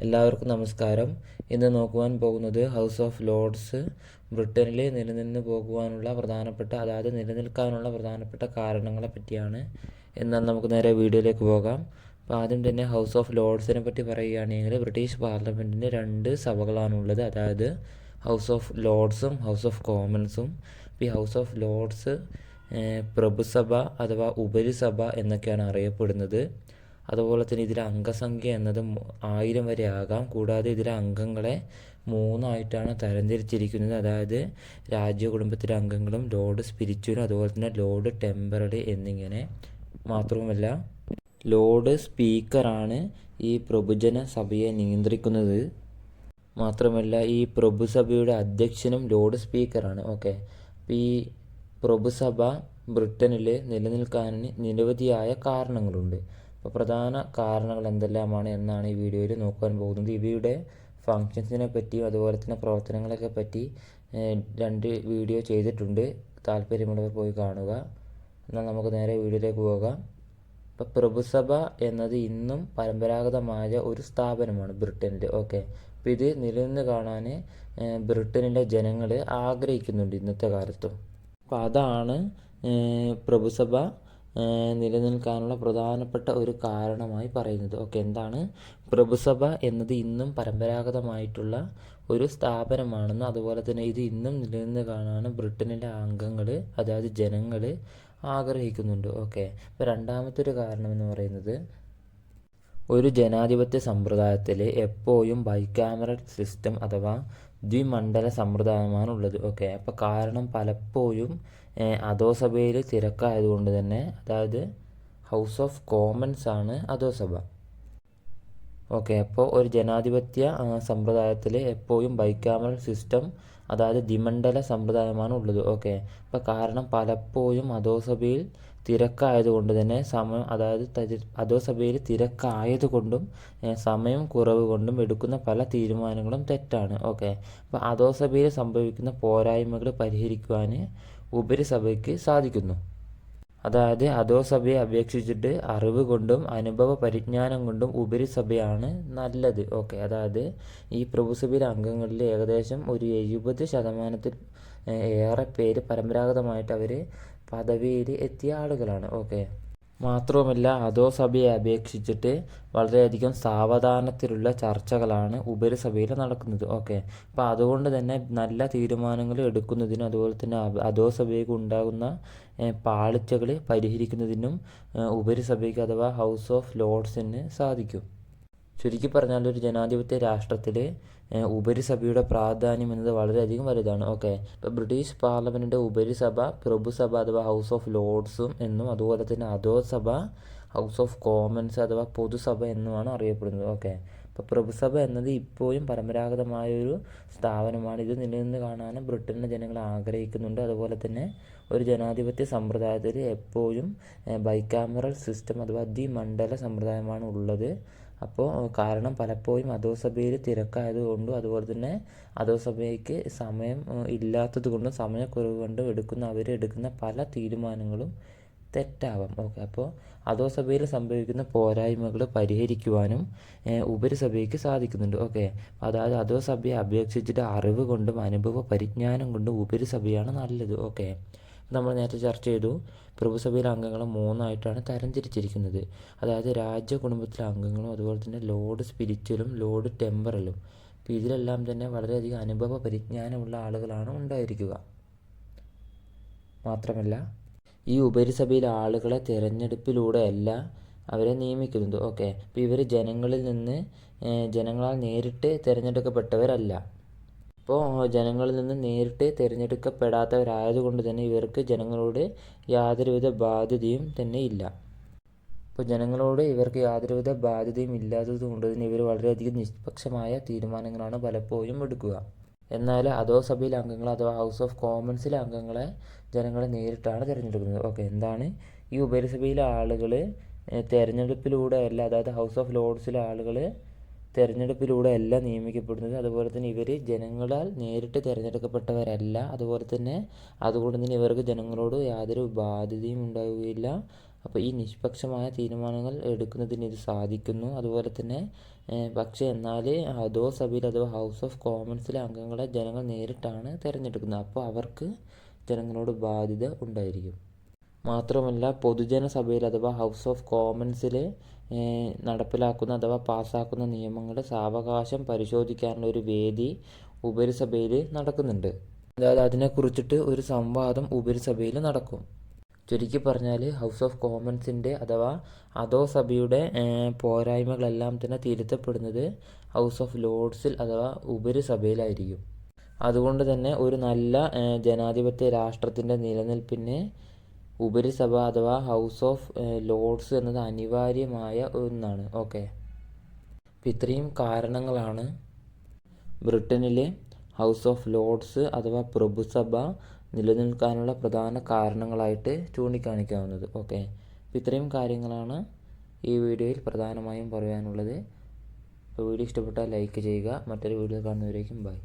എല്ലാവർക്കും നമസ്കാരം. ഇന്ന് നോക്കുവാൻ പോകുന്നത് ഹൗസ് ഓഫ് ലോർഡ്സ് ബ്രിട്ടനിൽ നിലനിൽക്കാനുള്ള പ്രധാനപ്പെട്ട കാരണങ്ങളെ പറ്റിയാണ്. എന്നാൽ നമുക്ക് നേരെ വീഡിയോയിലേക്ക് പോകാം. അപ്പോൾ ആദ്യം തന്നെ ഹൗസ് ഓഫ് ലോർഡ്സിനെ പറ്റി പറയുകയാണെങ്കിൽ ബ്രിട്ടീഷ് പാർലമെൻറ്റിന് രണ്ട് സഭകളാണുള്ളത്. അതായത് ഹൗസ് ഓഫ് ലോർഡ്സും ഹൗസ് ഓഫ് കോമൺസും. ഈ ഹൗസ് ഓഫ് ലോർഡ്സ് പ്രഭുസഭ അഥവാ ഉപരിസഭ എന്നൊക്കെയാണ് അറിയപ്പെടുന്നത്. അതുപോലെ തന്നെ ഇതിലെ അംഗസംഖ്യ എന്നത് 1000 വരെ ആകാം. കൂടാതെ ഇതിലെ അംഗങ്ങളെ 3 തരംതിരിച്ചിരിക്കുന്നത്. അതായത് രാജകുടുംബത്തിലെ അംഗങ്ങളും ലോർഡ് സ്പിരിച്വലും അതുപോലെ തന്നെ ലോർഡ് ടെമ്പററി എന്നിങ്ങനെ. മാത്രവുമല്ല ലോർഡ് സ്പീക്കറാണ് ഈ പ്രഭുജന സഭയെ നിയന്ത്രിക്കുന്നത്. മാത്രമല്ല ഈ പ്രഭുസഭയുടെ അധ്യക്ഷനും ലോർഡ് സ്പീക്കറാണ്. അപ്പോൾ ഈ പ്രഭുസഭ ബ്രിട്ടനിൽ നിലനിൽക്കാൻ നിരവധിയായ കാരണങ്ങളുണ്ട്. അപ്പോൾ പ്രധാന കാരണങ്ങൾ എന്തെല്ലാമാണ് എന്നാണ് ഈ വീഡിയോയിൽ നോക്കാൻ പോകുന്നത്. ഇവയുടെ ഫങ്ഷൻസിനെ പറ്റിയും അതുപോലെ തന്നെ പ്രവർത്തനങ്ങളൊക്കെ പറ്റി 2 വീഡിയോ ചെയ്തിട്ടുണ്ട്. താല്പര്യമുള്ളവർ പോയി കാണുക. എന്നാൽ നമുക്ക് നേരെ വീഡിയോയിലേക്ക് പോകാം. ഇപ്പോൾ പ്രഭുസഭ എന്നത് ഇന്നും പരമ്പരാഗതമായ ഒരു സ്ഥാപനമാണ് ബ്രിട്ടനിൽ. അപ്പോൾ ഇത് നിലനിന്ന് കാണാൻ ബ്രിട്ടനിലെ ജനങ്ങൾ ആഗ്രഹിക്കുന്നുണ്ട് ഇന്നത്തെ കാലത്തും. അപ്പോൾ അതാണ് പ്രഭുസഭ നിലനിൽക്കാനുള്ള പ്രധാനപ്പെട്ട ഒരു കാരണമായി പറയുന്നത്. എന്താണ് പ്രഭുസഭ എന്നത് ഇന്നും പരമ്പരാഗതമായിട്ടുള്ള ഒരു സ്ഥാപനമാണെന്ന് അതുപോലെ തന്നെ ഇത് ഇന്നും നിലനിന്ന് കാണാൻ ബ്രിട്ടനിലെ അംഗങ്ങൾ അതായത് ജനങ്ങൾ ആഗ്രഹിക്കുന്നുണ്ട്. ഇപ്പോൾ രണ്ടാമത്തെ ഒരു കാരണം എന്ന് പറയുന്നത് ഒരു ജനാധിപത്യ സമ്പ്രദായത്തിൽ എപ്പോഴും ബൈക്യാമറൽ സിസ്റ്റം അഥവാ ദ്വിമണ്ഡല സമ്പ്രദായമാണ് ഉള്ളത്. അപ്പോൾ കാരണം പലപ്പോഴും അധോസഭയിൽ തിരക്കായതുകൊണ്ട് തന്നെ, അതായത് ഹൗസ് ഓഫ് കോമൺസ് ആണ് അധോസഭ. അപ്പോൾ ഒരു ജനാധിപത്യ സമ്പ്രദായത്തിൽ എപ്പോഴും ബൈക്യാമറൽ സിസ്റ്റം അതായത് ദ്വിമണ്ഡല സമ്പ്രദായമാണ് ഉള്ളത്. അപ്പോൾ കാരണം പലപ്പോഴും അധോസഭയിൽ തിരക്കായതുകൊണ്ട് തന്നെ അധോസഭയിൽ തിരക്കായതുകൊണ്ടും സമയം കുറവ് കൊണ്ടും എടുക്കുന്ന പല തീരുമാനങ്ങളും തെറ്റാണ്. അപ്പോൾ അധോസഭയിൽ സംഭവിക്കുന്ന പോരായ്മകൾ പരിഹരിക്കുവാൻ ഉപരിസഭയ്ക്ക് സാധിക്കുന്നു. അതായത് അധോസഭയെ അപേക്ഷിച്ചിട്ട് അറിവ് കൊണ്ടും അനുഭവ പരിജ്ഞാനം കൊണ്ടും ഉപരിസഭയാണ് നല്ലത്. അതായത് ഈ പ്രഭുസഭയിലെ അംഗങ്ങളിൽ ഏകദേശം ഒരു 70% ഏറെ പേര് പരമ്പരാഗതമായിട്ട് അവർ പദവിയിൽ എത്തിയ ആളുകളാണ്. മാത്രവുമല്ല അധോസഭയെ അപേക്ഷിച്ചിട്ട് വളരെയധികം സാവധാനത്തിലുള്ള ചർച്ചകളാണ് ഉപരിസഭയിൽ നടക്കുന്നത്. അപ്പോൾ അതുകൊണ്ട് തന്നെ നല്ല തീരുമാനങ്ങൾ എടുക്കുന്നതിനും അതുപോലെ തന്നെ അധോസഭയ്ക്ക് ഉണ്ടാകുന്ന പാളിച്ചകൾ പരിഹരിക്കുന്നതിനും ഉപരിസഭയ്ക്ക് അഥവാ ഹൗസ് ഓഫ് ലോർഡ്സിന് സാധിക്കും. ചുരുക്കി പറഞ്ഞാൽ ഒരു ജനാധിപത്യ രാഷ്ട്രത്തിൽ ഉപരിസഭയുടെ പ്രാധാന്യം എന്നത് വളരെയധികം വലുതാണ്. ഇപ്പോൾ ബ്രിട്ടീഷ് പാർലമെൻറ്റിൻ്റെ ഉപരിസഭ പ്രഭുസഭ അഥവാ ഹൗസ് ഓഫ് ലോർഡ്സും എന്നും അതുപോലെ തന്നെ അധോസഭ ഹൗസ് ഓഫ് കോമൺസ് അഥവാ പൊതുസഭ എന്നുമാണ് അറിയപ്പെടുന്നത്. ഇപ്പോൾ പ്രഭുസഭ എന്നത് ഇപ്പോഴും പരമ്പരാഗതമായൊരു സ്ഥാപനമാണ്. ഇത് നിലനിന്ന് കാണാൻ ബ്രിട്ടനിലെ ജനങ്ങൾ ആഗ്രഹിക്കുന്നുണ്ട്. അതുപോലെ തന്നെ ഒരു ജനാധിപത്യ സമ്പ്രദായത്തിൽ എപ്പോഴും ബൈക്യാമറൽ സിസ്റ്റം അഥവാ ദ്വിമണ്ഡല സമ്പ്രദായമാണ് ഉള്ളത്. അപ്പോൾ കാരണം പലപ്പോഴും അധോസഭയിൽ തിരക്കായതുകൊണ്ടും അതുപോലെ തന്നെ അധോസഭയ്ക്ക് സമയം ഇല്ലാത്തത് കൊണ്ടും സമയക്കുറവ് കൊണ്ടും അവരെടുക്കുന്ന പല തീരുമാനങ്ങളും തെറ്റാവാം. അപ്പോൾ അധോസഭയിൽ സംഭവിക്കുന്ന പോരായ്മകൾ പരിഹരിക്കുവാനും ഉപരിസഭയ്ക്ക് സാധിക്കുന്നുണ്ട്. അതായത് അധോസഭയെ അപേക്ഷിച്ചിട്ട് അറിവ് കൊണ്ടും അനുഭവ പരിജ്ഞാനം കൊണ്ടും ഉപരിസഭയാണ് നല്ലത്. നമ്മൾ നേരത്തെ ചർച്ച ചെയ്തു പ്രഭുസഭയിലെ അംഗങ്ങളെ 3 തരംതിരിച്ചിരിക്കുന്നത്. അതായത് രാജകുടുംബത്തിലെ അംഗങ്ങളും അതുപോലെ തന്നെ ലോർഡ് സ്പിരിച്വലും ലോർഡ് ടെമ്പറലും. അപ്പോൾ ഇതിലെല്ലാം തന്നെ വളരെയധികം അനുഭവ പരിജ്ഞാനമുള്ള ആളുകളാണ് ഉണ്ടായിരിക്കുക. മാത്രമല്ല ഈ ഉപരിസഭയിലെ ആളുകളെ തിരഞ്ഞെടുപ്പിലൂടെയല്ല അവരെ നിയമിക്കുന്നത്. അപ്പോൾ ഇവർ ജനങ്ങളാൽ നേരിട്ട് തിരഞ്ഞെടുക്കപ്പെട്ടവരല്ല. അപ്പോൾ ജനങ്ങളിൽ നിന്ന് നേരിട്ട് തിരഞ്ഞെടുക്കപ്പെടാത്തവരായതുകൊണ്ട് തന്നെ ഇവർക്ക് ജനങ്ങളോട് യാതൊരുവിധ ബാധ്യതയും തന്നെ ഇല്ല. അപ്പോൾ ജനങ്ങളോട് ഇവർക്ക് യാതൊരുവിധ ബാധ്യതയും ഇല്ലാത്തത് കൊണ്ട് തന്നെ ഇവർ വളരെയധികം നിഷ്പക്ഷമായ തീരുമാനങ്ങളാണ് പലപ്പോഴും എടുക്കുക. എന്നാൽ അധോസഭയിലെ അംഗങ്ങൾ അഥവാ ഹൗസ് ഓഫ് കോമൺസിലെ അംഗങ്ങളെ ജനങ്ങളെ നേരിട്ടാണ് തിരഞ്ഞെടുക്കുന്നത്. എന്താണ് ഈ ഉപരിസഭയിലെ ആളുകൾ തിരഞ്ഞെടുപ്പിലൂടെയല്ല, അതായത് ഹൗസ് ഓഫ് ലോർഡ്സിലെ ആളുകൾ തിരഞ്ഞെടുപ്പിലൂടെ അല്ല നിയമിക്കപ്പെടുന്നത്. അതുപോലെ തന്നെ ഇവർ ജനങ്ങളാൽ നേരിട്ട് തിരഞ്ഞെടുക്കപ്പെട്ടവരല്ല. അതുപോലെ തന്നെ അതുകൊണ്ട് തന്നെ ഇവർക്ക് ജനങ്ങളോട് യാതൊരു ബാധ്യതയും ഉണ്ടാവുകയില്ല. അപ്പോൾ ഈ നിഷ്പക്ഷമായ തീരുമാനങ്ങൾ എടുക്കുന്നതിന് ഇത് സാധിക്കുന്നു. അതുപോലെ തന്നെ പക്ഷേ എന്നാൽ അധോസഭയിൽ അഥവാ ഹൗസ് ഓഫ് കോമൺസിലെ അംഗങ്ങളെ ജനങ്ങൾ നേരിട്ടാണ് തിരഞ്ഞെടുക്കുന്നത്. അപ്പോൾ അവർക്ക് ജനങ്ങളോട് ബാധ്യത ഉണ്ടായിരിക്കും. മാത്രമല്ല പൊതുജന സഭയിൽ അഥവാ ഹൗസ് ഓഫ് കോമൺസിൽ നടപ്പിലാക്കുന്ന അഥവാ പാസ്സാക്കുന്ന നിയമങ്ങളുടെ സാവകാശം പരിശോധിക്കാനുള്ള ഒരു വേദി ഉപരിസഭയിൽ നടക്കുന്നുണ്ട്. അതായത് അതിനെക്കുറിച്ചിട്ട് ഒരു സംവാദം ഉപരിസഭയിൽ നടക്കും. ചുരുക്കി പറഞ്ഞാൽ ഹൗസ് ഓഫ് കോമൺസിൻ്റെ അഥവാ അധോസഭയുടെ പോരായ്മകളെല്ലാം തന്നെ തിരുത്തപ്പെടുന്നത് ഹൗസ് ഓഫ് ലോർഡ്സിൽ അഥവാ ഉപരിസഭയിലായിരിക്കും. അതുകൊണ്ട് തന്നെ ഒരു നല്ല ജനാധിപത്യ രാഷ്ട്രത്തിൻ്റെ നിലനിൽപ്പിന് ഉപരിസഭ അഥവാ ഹൗസ് ഓഫ് ലോർഡ്സ് എന്നത് അനിവാര്യമായ ഒന്നാണ്. ഓക്കെ, അപ്പം ഇത്രയും കാരണങ്ങളാണ് ബ്രിട്ടനിലെ ഹൗസ് ഓഫ് ലോർഡ്സ് അഥവാ പ്രഭുസഭ നിലനിൽക്കാനുള്ള പ്രധാന കാരണങ്ങളായിട്ട് ചൂണ്ടിക്കാണിക്കാവുന്നത്. ഓക്കെ, അപ്പം ഇത്രയും കാര്യങ്ങളാണ് ഈ വീഡിയോയിൽ പ്രധാനമായും പറയാനുള്ളത്. അപ്പോൾ വീഡിയോ ഇഷ്ടപ്പെട്ടാൽ ലൈക്ക് ചെയ്യുക. മറ്റൊരു വീഡിയോ കാണുന്നവരേക്കും ബൈ.